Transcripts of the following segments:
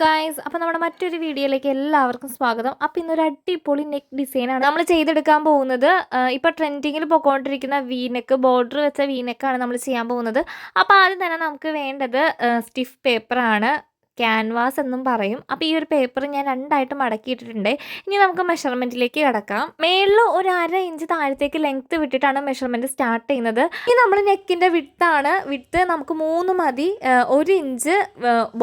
Guys, അപ്പോൾ നമ്മുടെ മറ്റൊരു വീഡിയോയിലേക്ക് എല്ലാവർക്കും സ്വാഗതം. അപ്പോൾ ഇന്നൊരു അടിപൊളി നെക്ക് ഡിസൈനാണ് നമ്മൾ ചെയ്തെടുക്കാൻ പോകുന്നത്. ഇപ്പോൾ ട്രെൻഡിങ്ങിൽ പോയിക്കൊണ്ടിരിക്കുന്ന വി നെക്ക്, ബോർഡർ വെച്ച വി നെക്കാണ് നമ്മൾ ചെയ്യാൻ പോകുന്നത്. അപ്പോൾ ആദ്യം തന്നെ നമുക്ക് വേണ്ടത് സ്റ്റിഫ് പേപ്പറാണ്, ക്യാൻവാസ് എന്നും പറയും. അപ്പോൾ ഈ ഒരു പേപ്പർ ഞാൻ രണ്ടായിട്ട് മടക്കിയിട്ടിട്ടുണ്ട്. ഇനി നമുക്ക് മെഷർമെൻറ്റിലേക്ക് കിടക്കാം. മേളിൽ ഒരു 1/2 ഇഞ്ച് താഴത്തേക്ക് ലെങ്ത്ത് വിട്ടിട്ടാണ് മെഷർമെൻറ്റ് സ്റ്റാർട്ട് ചെയ്യുന്നത്. ഇനി നമ്മൾ നെക്കിൻ്റെ വിട്താണ്. വിട്ട് നമുക്ക് 3 മതി. 1 ഇഞ്ച്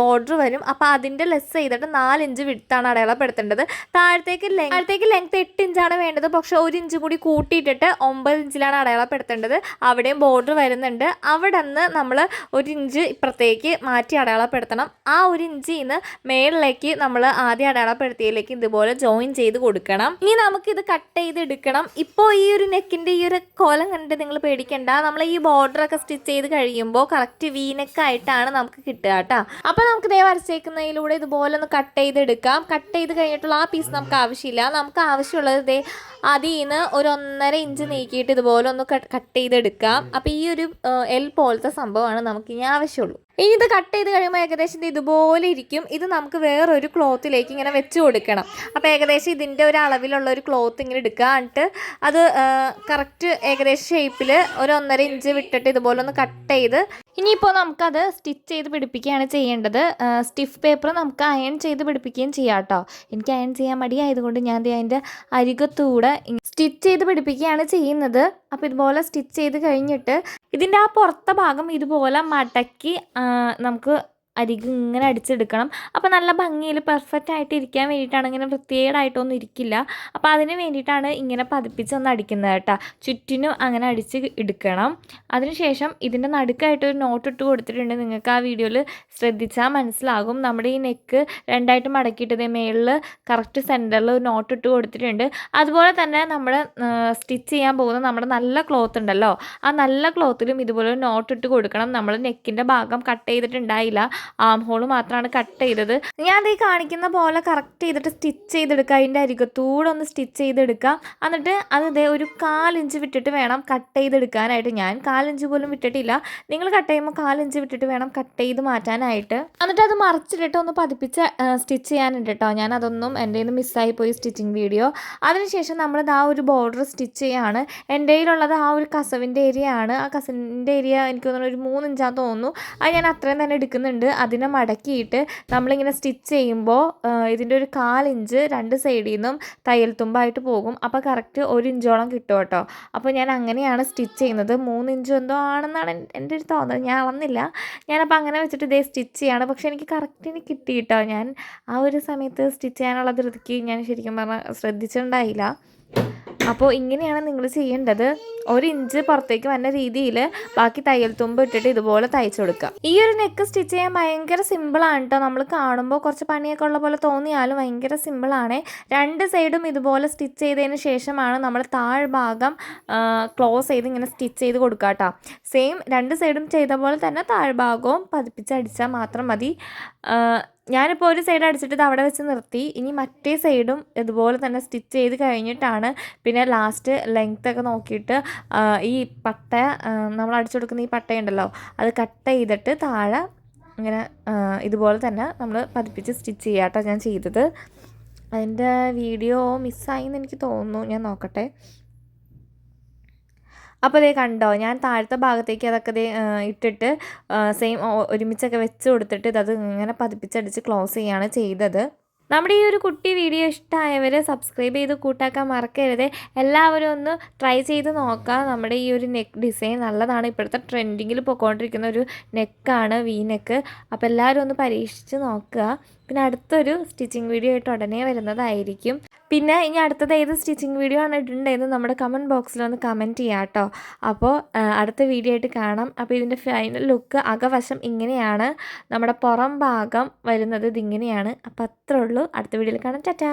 ബോർഡർ വരും. അപ്പോൾ അതിൻ്റെ ലെസ് ചെയ്തിട്ട് 4 ഇഞ്ച് വിട്താണ് അടയാളപ്പെടുത്തേണ്ടത്. താഴത്തേക്ക് ലെങ്ത്ത് 8 ഇഞ്ചാണ് വേണ്ടത്. പക്ഷേ 1 ഇഞ്ച് കൂടി കൂട്ടിയിട്ടിട്ട് 9 ഇഞ്ചിലാണ് അടയാളപ്പെടുത്തേണ്ടത്. അവിടെയും ബോർഡർ വരുന്നുണ്ട്. അവിടെ നിന്ന് നമ്മൾ 1 ഇഞ്ച് ഇപ്പുറത്തേക്ക് മാറ്റി അടയാളപ്പെടുത്തണം. ആ 1 ഇഞ്ചിൽ നിന്ന് മേളിലേക്ക് നമ്മൾ ആദ്യം അടയാളപ്പെടുത്തിയതിലേക്ക് ഇതുപോലെ ജോയിൻ ചെയ്ത് കൊടുക്കണം. ഇനി നമുക്കിത് കട്ട് ചെയ്തെടുക്കണം. ഇപ്പോൾ ഈ ഒരു നെക്കിൻ്റെ ഈ ഒരു കോലം കണ്ടിട്ട് നിങ്ങൾ പേടിക്കണ്ട. നമ്മൾ ഈ ബോർഡറൊക്കെ സ്റ്റിച്ച് ചെയ്ത് കഴിയുമ്പോൾ കറക്റ്റ് വി നെക്കായിട്ടാണ് നമുക്ക് കിട്ടുക കേട്ടോ. അപ്പോൾ നമുക്ക് ദേ വരച്ചേക്കുന്നതിലൂടെ ഇതുപോലെ ഒന്ന് കട്ട് ചെയ്തെടുക്കാം. കട്ട് ചെയ്ത് കഴിഞ്ഞിട്ടുള്ള ആ പീസ് നമുക്ക് ആവശ്യമില്ല. നമുക്ക് ആവശ്യമുള്ളത് ദേ അതിൽ നിന്ന് ഒരു 1.5 ഇഞ്ച് നീക്കിയിട്ട് ഇതുപോലെ ഒന്ന് കട്ട് ചെയ്തെടുക്കാം. അപ്പോൾ ഈ ഒരു എൽ പോലത്തെ സംഭവമാണ് നമുക്ക് ഇനി ആവശ്യമുള്ളൂ. ഇനി ഇത് കട്ട് ചെയ്ത് കഴിയുമ്പോൾ ഏകദേശം ഇതുപോലെ ഇരിക്കും. ഇത് നമുക്ക് വേറൊരു ക്ലോത്തിലേക്ക് ഇങ്ങനെ വെച്ച് കൊടുക്കണം. അപ്പോൾ ഏകദേശം ഇതിൻ്റെ ഒരു അളവിലുള്ള ഒരു ക്ലോത്ത് ഇങ്ങനെ എടുക്കുക. എന്നിട്ട് അത് കറക്റ്റ് ഏകദേശം ഷേപ്പിൽ ഒരു 1.5 ഇഞ്ച് വിട്ടിട്ട് ഇതുപോലെ ഒന്ന് കട്ട് ചെയ്ത് ഇനിയിപ്പോൾ നമുക്കത് സ്റ്റിച്ച് ചെയ്ത് പിടിപ്പിക്കുകയാണ് ചെയ്യേണ്ടത്. സ്റ്റിഫ് പേപ്പർ നമുക്ക് അയൺ ചെയ്ത് പിടിപ്പിക്കുകയും ചെയ്യാം കേട്ടോ. എനിക്ക് അയൺ ചെയ്യാൻ മടിയായതുകൊണ്ട് ഞാൻ അതിൻ്റെ അരികത്തൂടെ സ്റ്റിച്ച് ചെയ്ത് പിടിപ്പിക്കുകയാണ് ചെയ്യുന്നത്. അപ്പോൾ ഇതുപോലെ സ്റ്റിച്ച് ചെയ്ത് കഴിഞ്ഞിട്ട് ഇതിൻ്റെ ആ പുറത്തെ ഭാഗം ഇതുപോലെ മടക്കി നമുക്ക് അരികെ ഇങ്ങനെ അടിച്ചെടുക്കണം. അപ്പോൾ നല്ല ഭംഗിയിൽ പെർഫെക്റ്റ് ആയിട്ട് ഇരിക്കാൻ വേണ്ടിയിട്ടാണ്, ഇങ്ങനെ വൃത്തികേടായിട്ടൊന്നും ഇരിക്കില്ല. അപ്പോൾ അതിന് വേണ്ടിയിട്ടാണ് ഇങ്ങനെ പതിപ്പിച്ചൊന്ന് അടിക്കുന്നത് കേട്ടോ. ചുറ്റിനും അങ്ങനെ അടിച്ച് എടുക്കണം. അതിനുശേഷം ഇതിൻ്റെ നടുക്കായിട്ടൊരു നോട്ട് ഇട്ട് കൊടുത്തിട്ടുണ്ട്. നിങ്ങൾക്ക് ആ വീഡിയോയിൽ ശ്രദ്ധിച്ചാൽ മനസ്സിലാകും. നമ്മുടെ ഈ നെക്ക് രണ്ടായിട്ട് മടക്കിയിട്ടത് മേളിൽ കറക്റ്റ് സെൻറ്ററിൽ ഒരു നോട്ട് ഇട്ട് കൊടുത്തിട്ടുണ്ട്. അതുപോലെ തന്നെ നമ്മൾ സ്റ്റിച്ച് ചെയ്യാൻ പോകുന്ന നമ്മുടെ നല്ല ക്ലോത്ത് ഉണ്ടല്ലോ, ആ നല്ല ക്ലോത്തിലും ഇതുപോലെ ഒരു നോട്ട് ഇട്ട് കൊടുക്കണം. നമ്മൾ നെക്കിൻ്റെ ഭാഗം കട്ട് ചെയ്തിട്ടുണ്ടായില്ല, ആം ഹോൾ മാത്രമാണ് കട്ട് ചെയ്തത്. ഞാൻ ഈ കാണിക്കുന്ന പോലെ കറക്റ്റ് ചെയ്തിട്ട് സ്റ്റിച്ച് ചെയ്തെടുക്കുക. അതിൻ്റെ അരികത്തൂടെ ഒന്ന് സ്റ്റിച്ച് ചെയ്തെടുക്കുക. എന്നിട്ട് അത് ഇതേ ഒരു 1/4 ഇഞ്ച് വിട്ടിട്ട് വേണം കട്ട് ചെയ്തെടുക്കാനായിട്ട്. ഞാൻ 1/4 ഇഞ്ച് പോലും വിട്ടിട്ടില്ല. നിങ്ങൾ കട്ട് ചെയ്യുമ്പോൾ 1/4 ഇഞ്ച് വിട്ടിട്ട് വേണം കട്ട് ചെയ്ത് മാറ്റാനായിട്ട്. എന്നിട്ട് അത് മറിച്ചിട്ടിട്ട് ഒന്ന് പതിപ്പിച്ച് സ്റ്റിച്ച് ചെയ്യാനുണ്ട് കേട്ടോ. ഞാൻ അതൊന്നും എൻ്റെ നിന്ന് മിസ്സായി പോയി സ്റ്റിച്ചിങ് വീഡിയോ. അതിനുശേഷം നമ്മളിത് ആ ഒരു ബോർഡർ സ്റ്റിച്ച് ചെയ്യാണ്. എൻ്റെ കയ്യിലുള്ളത് ആ ഒരു കസവിൻ്റെ ഏരിയ ആണ്. ആ കസവിൻ്റെ ഏരിയ എനിക്ക് തോന്നുന്നു ഒരു 3 ഇഞ്ചാന്ന് തോന്നുന്നു. അത് ഞാൻ അത്രയും തന്നെ എടുക്കുന്നുണ്ട്. അതിനെ മടക്കിയിട്ട് നമ്മളിങ്ങനെ സ്റ്റിച്ച് ചെയ്യുമ്പോൾ ഇതിൻ്റെ ഒരു 1/4 ഇഞ്ച് 2 സൈഡിൽ നിന്നും തയ്യൽ തുമ്പായിട്ട് പോകും. അപ്പോൾ കറക്റ്റ് 1 ഇഞ്ചോളം കിട്ടും കേട്ടോ. അപ്പോൾ ഞാൻ അങ്ങനെയാണ് സ്റ്റിച്ച് ചെയ്യുന്നത്. 3 ഇഞ്ച് എന്തോ ആണെന്നാണ് എൻ്റെ ഒരു തോന്നൽ. ഞാൻ അളന്നില്ല. ഞാനപ്പോൾ അങ്ങനെ വെച്ചിട്ട് ഇതേ സ്റ്റിച്ച് ചെയ്യാണ്. പക്ഷേ എനിക്ക് കറക്റ്റിന് കിട്ടി കേട്ടോ. ഞാൻ ആ ഒരു സമയത്ത് സ്റ്റിച്ച് ചെയ്യാനുള്ള ധൃതിക്ക് ഞാൻ ശരിക്കും പറഞ്ഞാൽ ശ്രദ്ധിച്ചിട്ടുണ്ടായില്ല. അപ്പോൾ ഇങ്ങനെയാണ് നിങ്ങൾ ചെയ്യേണ്ടത്. 1 ഇഞ്ച് പുറത്തേക്ക് വന്ന രീതിയിൽ ബാക്കി തയ്യൽ തുമ്പ് ഇട്ടിട്ട് ഇതുപോലെ തയ്ച്ചു കൊടുക്കുക. ഈ ഒരു നെക്ക് സ്റ്റിച്ച് ചെയ്യാൻ ഭയങ്കര സിമ്പിളാണ് കേട്ടോ. നമ്മൾ കാണുമ്പോൾ കുറച്ച് പണിയൊക്കെ ഉള്ള പോലെ തോന്നിയാലും ഭയങ്കര സിമ്പിളാണ്. 2 സൈഡും ഇതുപോലെ സ്റ്റിച്ച് ചെയ്തതിന് ശേഷമാണ് നമ്മൾ താഴ്ഭാഗം ക്ലോസ് ചെയ്ത് ഇങ്ങനെ സ്റ്റിച്ച് ചെയ്ത് കൊടുക്കുക കേട്ടോ. സെയിം 2 സൈഡും ചെയ്ത പോലെ തന്നെ താഴ്ഭാഗവും പതിപ്പിച്ചടിച്ചാൽ മാത്രം മതി. ഞാനിപ്പോൾ ഒരു സൈഡ് അടിച്ചിട്ട് ഇത് അവിടെ വെച്ച് നിർത്തി. ഇനി മറ്റേ സൈഡും ഇതുപോലെ തന്നെ സ്റ്റിച്ച് ചെയ്ത് കഴിഞ്ഞിട്ടാണ് പിന്നെ ലാസ്റ്റ് ലെങ്ത്തൊക്കെ നോക്കിയിട്ട് ഈ പട്ട നമ്മൾ അടിച്ചു കൊടുക്കുന്ന ഈ പട്ടയുണ്ടല്ലോ, അത് കട്ട് ചെയ്തിട്ട് താഴെ ഇങ്ങനെ ഇതുപോലെ തന്നെ നമ്മൾ പതിപ്പിച്ച് സ്റ്റിച്ച് ചെയ്യാട്ടോ ഞാൻ ചെയ്തത്. അതിൻ്റെ വീഡിയോ മിസ്സായി എന്ന് എനിക്ക് തോന്നുന്നു. ഞാൻ നോക്കട്ടെ. അപ്പോൾ അതേ കണ്ടോ, ഞാൻ താഴത്തെ ഭാഗത്തേക്ക് അതൊക്കെ ഇട്ടിട്ട് സെയിം ഒരുമിച്ചൊക്കെ വെച്ച് കൊടുത്തിട്ട് ഇതത് ഇങ്ങനെ പതിപ്പിച്ചടിച്ച് ക്ലോസ് ചെയ്യുകയാണ് ചെയ്തത്. നമ്മുടെ ഈ ഒരു കുട്ടി വീഡിയോ ഇഷ്ടമായവർ സബ്സ്ക്രൈബ് ചെയ്ത് കൂട്ടാക്കാൻ മറക്കരുത്. എല്ലാവരും ഒന്ന് ട്രൈ ചെയ്ത് നോക്കാം. നമ്മുടെ ഈ ഒരു നെക്ക് ഡിസൈൻ നല്ലതാണ്. ഇപ്പോഴത്തെ ട്രെൻഡിങ്ങിൽ പോയിക്കൊണ്ടിരിക്കുന്ന ഒരു നെക്കാണ് വി നെക്ക്. അപ്പോൾ എല്ലാവരും ഒന്ന് പരീക്ഷിച്ച് നോക്കുക. പിന്നെ അടുത്തൊരു സ്റ്റിച്ചിങ് വീഡിയോ ആയിട്ട് ഉടനെ വരുന്നതായിരിക്കും. പിന്നെ ഇനി അടുത്തത് ഏത് സ്റ്റിച്ചിങ് വീഡിയോ ആണ് ഇട്ടുണ്ടെന്ന് നമ്മുടെ കമൻറ്റ് ബോക്സിലൊന്ന് കമൻറ്റ് ചെയ്യാം കേട്ടോ. അപ്പോൾ അടുത്ത വീഡിയോ ആയിട്ട് കാണാം. അപ്പോൾ ഇതിൻ്റെ ഫൈനൽ ലുക്ക് അകവശം ഇങ്ങനെയാണ്. നമ്മുടെ പുറം ഭാഗം വരുന്നത് ഇതിങ്ങനെയാണ്. അപ്പോൾ അത്രേ ഉള്ളൂ. അടുത്ത വീഡിയോയിൽ കാണാം. ടാറ്റാ.